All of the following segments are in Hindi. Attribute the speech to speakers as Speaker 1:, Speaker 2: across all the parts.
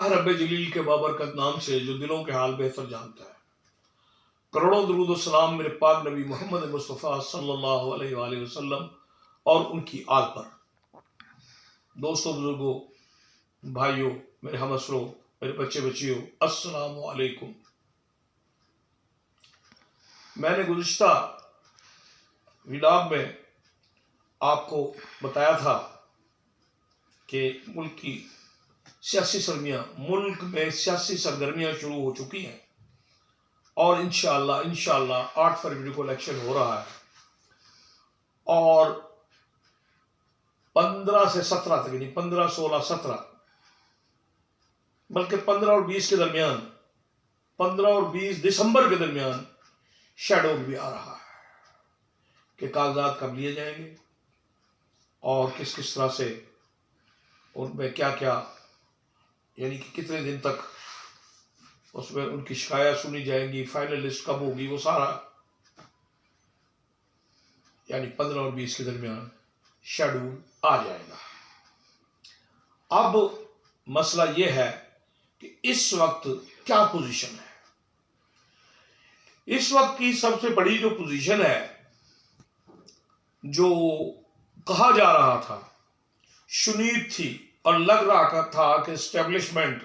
Speaker 1: रब्बे जलील के बाबरकत नाम से जो दिलों के हाल बेहतर जानता है। करोड़ों दुरूद व सलाम मेरे पाक नबी मोहम्मद मुस्तफ़ा सल्लल्लाहु अलैहि वसल्लम और उनकी आल पर। दोस्तों, बुजुर्गों, भाइयों, मेरे हमअसरों, मेरे बच्चे बच्चियों, अस्सलामु अलैकुम। मैंने गुज़िश्ता व्लॉग में आपको बताया था कि मुल्क में सियासी सरगर्मियाँ शुरू हो चुकी हैं और इंशाअल्लाह 8 फरवरी को इलेक्शन हो रहा है और 15 से 17 तक, यानी 15, 16, 17, बल्कि 15 और 20 के दरमियान, 15 और 20 दिसंबर के दरमियान शेड्यूल भी आ रहा है कि कागजात कब लिए जाएंगे और किस किस तरह से उनमें क्या क्या, यानी कि कितने दिन तक उसमें उनकी शिकायत सुनी जाएंगी, फाइनल लिस्ट कब होगी, वो सारा यानी 15 और 20 के दरमियान शेड्यूल आ जाएगा। अब मसला ये है कि इस वक्त क्या पोजीशन है। इस वक्त की सबसे बड़ी जो पोजीशन है, जो कहा जा रहा था, शुनीद थी और लग रहा था कि एस्टेब्लिशमेंट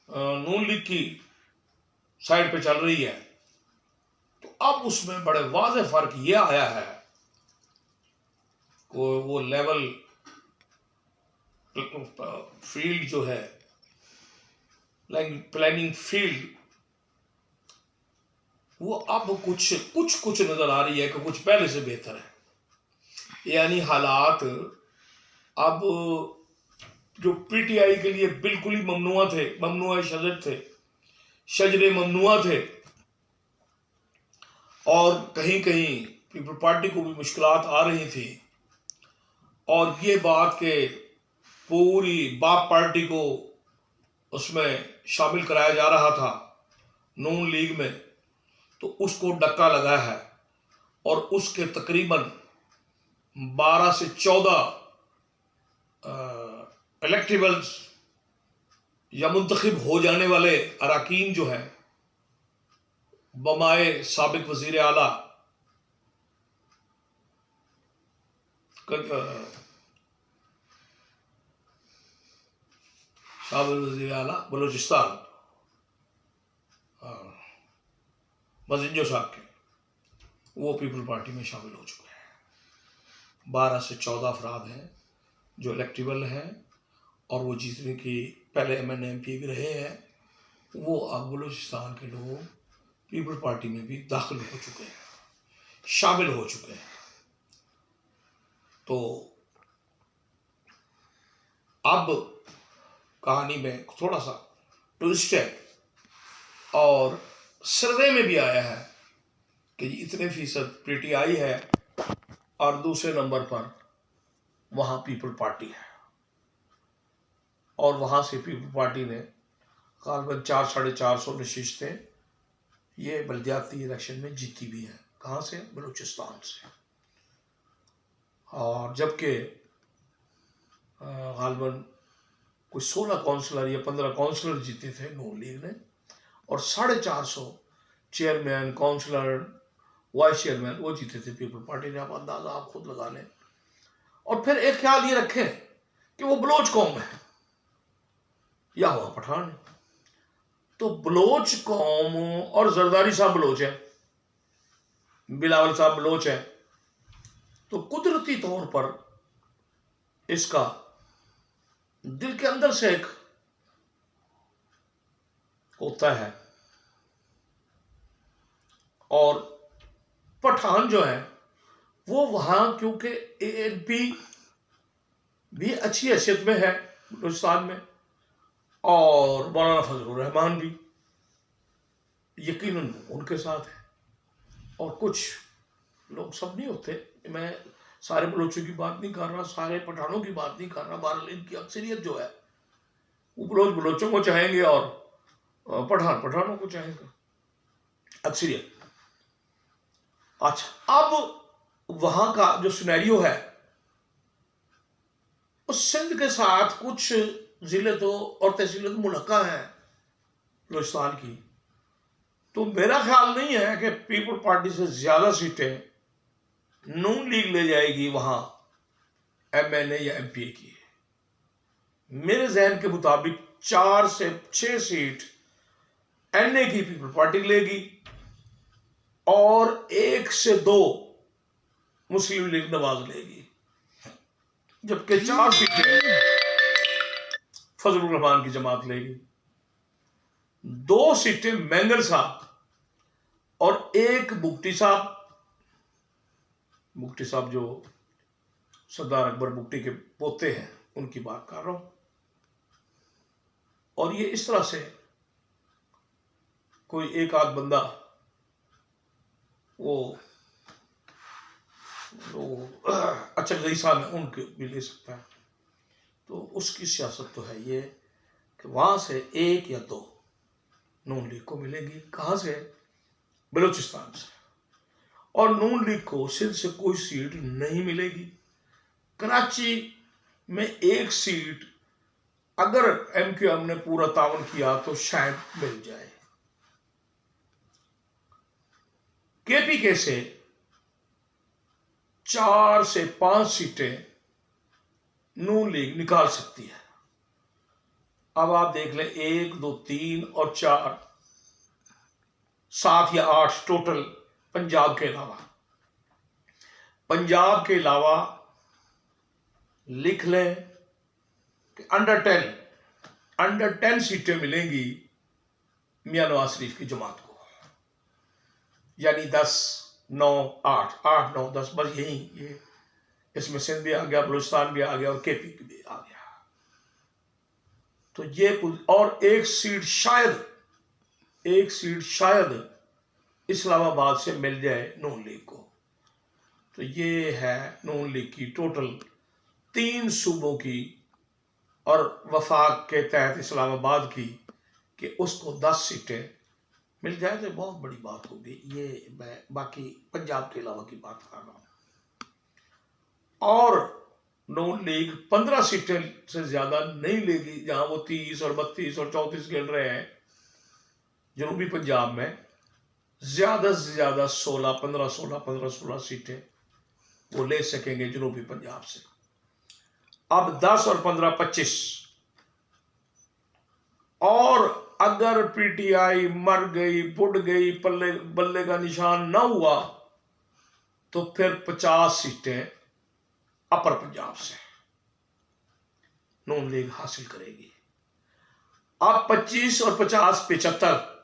Speaker 1: नून लीग की साइड पे चल रही है, तो अब उसमें बड़े वाज़ेह फर्क ये आया है कि वो लेवल फील्ड जो है, प्लानिंग फील्ड, वो अब कुछ नजर आ रही है कि कुछ पहले से बेहतर है। यानी हालात अब जो पीटीआई के लिए बिल्कुल ही ममनुआ शजरे ममनुआ थे और कहीं कहीं पीपल पार्टी को भी मुश्किलात आ रही थी, और ये बात के पूरी बाप पार्टी को उसमें शामिल कराया जा रहा था नून लीग में, तो उसको धक्का लगा है और उसके तकरीबन 12 से 14 इलेक्टेबल्स या मुंतखब हो जाने वाले अरकान जो है, बमाए साबिक वजीर आला बलूचिस्तान मजिंजो साहब के, वो पीपल पार्टी में शामिल हो चुके हैं। 12 से 14 अफराद हैं जो इलेक्टेबल हैं और वो जीतने की पहले MNMP भी रहे हैं, वो अब बलूचिस्तान के लोग पीपल पार्टी में भी दाखिल हो चुके हैं, शामिल हो चुके हैं। तो अब कहानी में थोड़ा सा ट्विस्ट है और सर्वे में भी आया है कि इतने फीसद पीटीआई है और दूसरे नंबर पर वहाँ पीपल पार्टी है, और वहाँ से पीपल पार्टी ने गालबन 400-450 नशिस्तें ये बल्दियाती इलेक्शन में जीती भी हैं। कहाँ से? बलूचिस्तान से। और जबकि गालबन कुछ 16 काउंसलर या 15 काउंसलर जीते थे नून लीग ने, और 450 चेयरमैन, काउंसलर, वाइस चेयरमैन वो जीते थे पीपल पार्टी ने। आप अंदाजा आप खुद लगा लें। और फिर एक ख्याल ये रखें कि वो बलोच कौम है या हुआ पठान, तो बलोच कौम, और जरदारी साहब बलोच है, बिलावल साहब बलोच है, तो कुदरती तौर पर इसका दिल के अंदर से एक होता है। और पठान जो है वो वहां, क्योंकि ANP भी अच्छी हैसियत में है बलूचिस्तान में, और मौलाना फजलुर रहमान भी यकीनन उनके साथ है, और कुछ लोग, सब नहीं होते, मैं सारे बलोचों की बात नहीं कर रहा, सारे पठानों की बात नहीं कर रहा, बहरहाल इनकी अक्सरियत जो है वो बलोच बलोचों को चाहेंगे और पठान पठानों को चाहेंगे, अक्सरियत। अच्छा, अब वहां का जो सिनेरियो है, उस सिंध के साथ कुछ जिले तो और तहसीलें तो मुनक्का है बलूचिस्तान की। तो मेरा ख्याल नहीं है कि पीपल पार्टी से ज्यादा सीटें नून लीग ले जाएगी वहां MNA या MPA की। मेरे जहन के मुताबिक 4 से 6 सीट NA की पीपल पार्टी लेगी और 1 से 2 मुस्लिम लीग नवाज लेगी, जबकि 4 सीटें फजलुर रहमान की जमात लेगी, 2 सीटें मैंगल साहब और 1 बुगटी साहब जो सरदार अकबर बुगटी के पोते हैं उनकी बात कर रहा हूं। और ये इस तरह से कोई एक आध बंदा वो अच्छा गई साहब है उनके भी ले सकता है। तो उसकी सियासत तो है ये कि वहां से 1 या 2 नून लीग को मिलेगी। कहां से? बलूचिस्तान से। और नून लीग को सिंध से कोई सीट नहीं मिलेगी। कराची में 1 सीट अगर MQM ने पूरा तावन किया तो शायद मिल जाए। KPK से 4 से 5 सीटें नून लीग निकाल सकती है। अब आप देख लें 1, 2, 3 और 4, 7 या 8 टोटल पंजाब के अलावा लिख लें कि अंडर 10 सीटें मिलेंगी मियां नवाज शरीफ की जमात को, यानी 10, 9, 8, 9, 10, बस यही ये इसमें सिंध भी आ गया, बलूचिस्तान भी आ गया और KP भी आ गया। तो ये और 1 सीट शायद इस्लामाबाद से मिल जाए नून लीग को। तो ये है नून लीग की टोटल 3 सूबों की और वफाक के तहत इस्लामाबाद की कि उसको 10 सीटें मिल जाए तो बहुत बड़ी बात होगी। ये मैं बाकी पंजाब के अलावा की बात कर रहा हूं। और नून लीग 15 सीटें से ज्यादा नहीं लेगी, जहां वो 30 और 32 और 34 खेल रहे हैं। जनूबी पंजाब में ज्यादा से ज्यादा 16 सीटें वो ले सकेंगे जनूबी पंजाब से। अब 10 और 15, 25। और अगर PTI मर गई, बुढ़ गई, बल्ले का निशान ना हुआ तो फिर 50 सीटें अपर पंजाब से नून लीग हासिल करेगी। अब 25 और 50, 75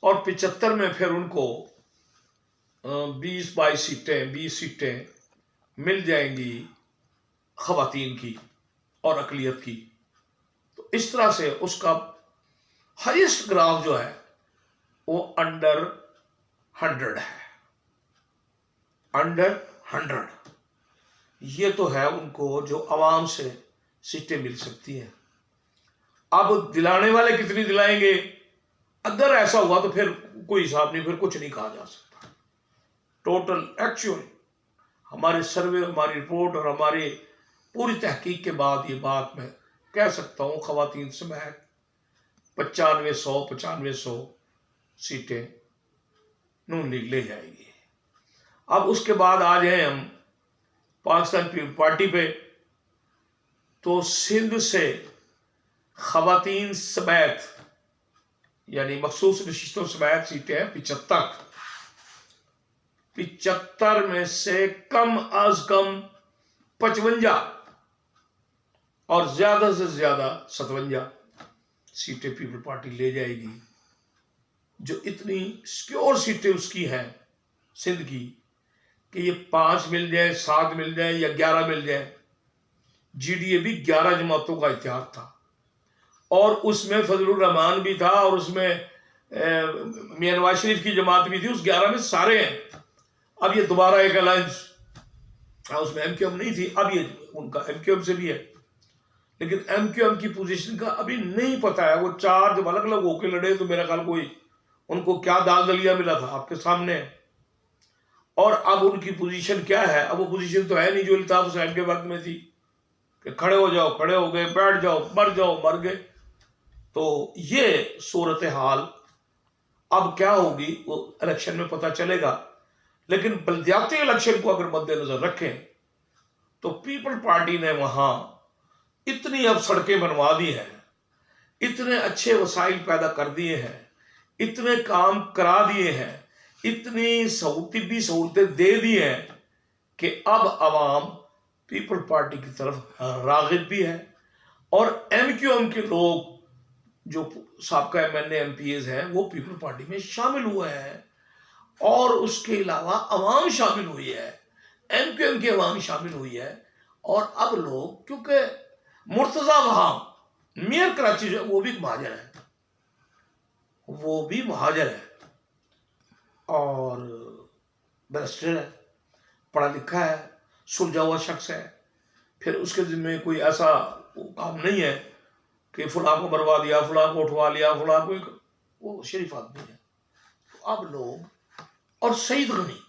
Speaker 1: और 75 में फिर उनको 20 सीटें मिल जाएंगी खवातीन की और अकलियत की। तो इस तरह से उसका हाईएस्ट ग्राफ जो है वो अंडर 100 है। अंडर 100 ये तो है उनको जो आवाम से सीटें मिल सकती हैं। अब दिलाने वाले कितनी दिलाएंगे, अगर ऐसा हुआ तो फिर कोई हिसाब नहीं, फिर कुछ नहीं कहा जा सकता। टोटल एक्चुअल हमारे सर्वे, हमारी रिपोर्ट और हमारी पूरी तहकीक के बाद ये बात मैं कह सकता हूं खवातीन समेत 9500 सीटें नून लीग ले जाएगी। अब उसके बाद आ जाए हम पाकिस्तान पीपल पार्टी पे, तो सिंध से खवातीन समेत यानी मखसूस नशिस्तों समेत सीटें हैं 75 में से कम अज कम 55 और ज्यादा से ज्यादा 57 सीटें पीपल पार्टी ले जाएगी। जो इतनी सिक्योर सीटें उसकी हैं सिंध की कि ये 5 मिल जाए, 7 मिल जाए या 11 मिल जाए। GDA भी 11 जमातों का इतिहाद था और उसमें फजलुर रहमान भी था और उसमें मियां नवाज शरीफ की जमात भी थी। उस 11 में सारे हैं। अब ये दोबारा एक अलायंस, उसमें MQM नहीं थी, अब ये उनका MQM से भी है, लेकिन MQM की पोजीशन का अभी नहीं पता है। वो 4 जब अलग अलग होके लड़े तो मेरा ख्याल कोई उनको क्या दाल दलिया मिला था आपके सामने है। और अब उनकी पोजीशन क्या है, अब वो पोजीशन तो है नहीं जो अल्ताफ हुसैन के वक्त में थी। कि खड़े हो जाओ, खड़े हो गए, बैठ जाओ, मर गए। तो ये सूरत हाल अब क्या होगी वो इलेक्शन में पता चलेगा। लेकिन बलदियाती इलेक्शन को अगर मद्देनजर रखें तो पीपल पार्टी ने वहां इतनी अब सड़कें बनवा दी हैं, इतने अच्छे वसाइल पैदा कर दिए हैं, इतने काम करा दिए हैं, इतनी तिब्बी सहूलतें दे दी हैं कि अब अवाम पीपल पार्टी की तरफ रागिब भी है। और MQM के लोग जो साबका MNA MPs हैं वो पीपल पार्टी में शामिल हुए हैं। और उसके अलावा अवाम शामिल हुई है, MQM की अवाम शामिल हुई है। और अब लोग, क्योंकि मुर्तजा वहां मेयर कराची जो वो भी महाजर है, वो भी महाजर है और बैरिस्टर है, पढ़ा लिखा है, सुलझा हुआ शख्स है। फिर उसके जिम्मे कोई ऐसा काम नहीं है कि फुला को मरवा दिया, फुला को उठवा लिया, फुला को, वो शरीफ आदमी है। तो अब लोग, और सईद गनी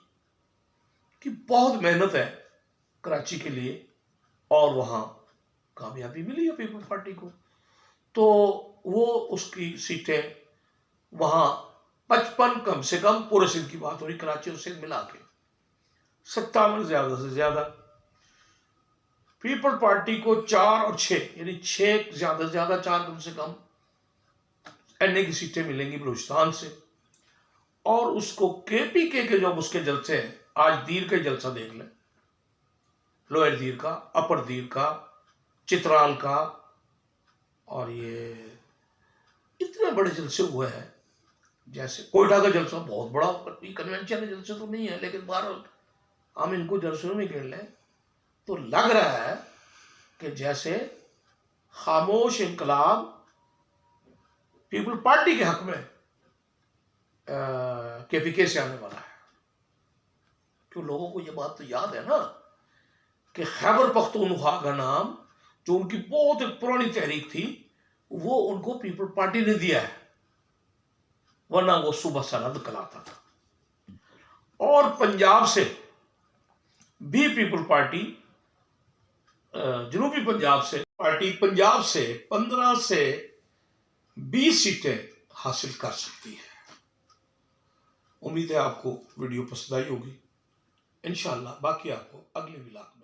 Speaker 1: की बहुत मेहनत है कराची के लिए और वहां कामयाबी मिली है पीपल पार्टी को। तो वो उसकी सीटें वहां 55 कम से कम, पूरे सिंध की बात हो रही, कराची और सिंध मिला के 57 ज्यादा से ज्यादा। पीपल पार्टी को 4 और 6 यानी 6 ज्यादा से ज्यादा 4 कम से कम NA की सीटें मिलेंगी बलूचिस्तान से। और उसको KPK के जो उसके जलसे हैं, आज दीर का जलसा देख लें, लोअर दीर का, अपर दीर का, चित्राल का, और ये इतने बड़े जलसे हुए हैं। जैसे कोयटा का जलसा बहुत बड़ा, कन्वेंशन जलसे तो नहीं है, लेकिन बहरहाल हम इनको जलसों में गिन लें तो लग रहा है कि जैसे खामोश इनकलाब पीपल पार्टी के हक में KPK से आने वाला है। क्यों लोगों को ये बात तो याद है ना कि खैबर पख्तूनख्वा का नाम, जो उनकी बहुत एक पुरानी तहरीक थी, वो उनको पीपल पार्टी ने दिया है, वरना वो सुबह सरहद कहलाता था। और पंजाब से भी पीपल पार्टी, जनूबी पंजाब से पार्टी पंजाब से 15 से 20 सीटें हासिल कर सकती है। उम्मीद है आपको वीडियो पसंद आई होगी। इंशाअल्लाह बाकी आपको अगले व्लॉग में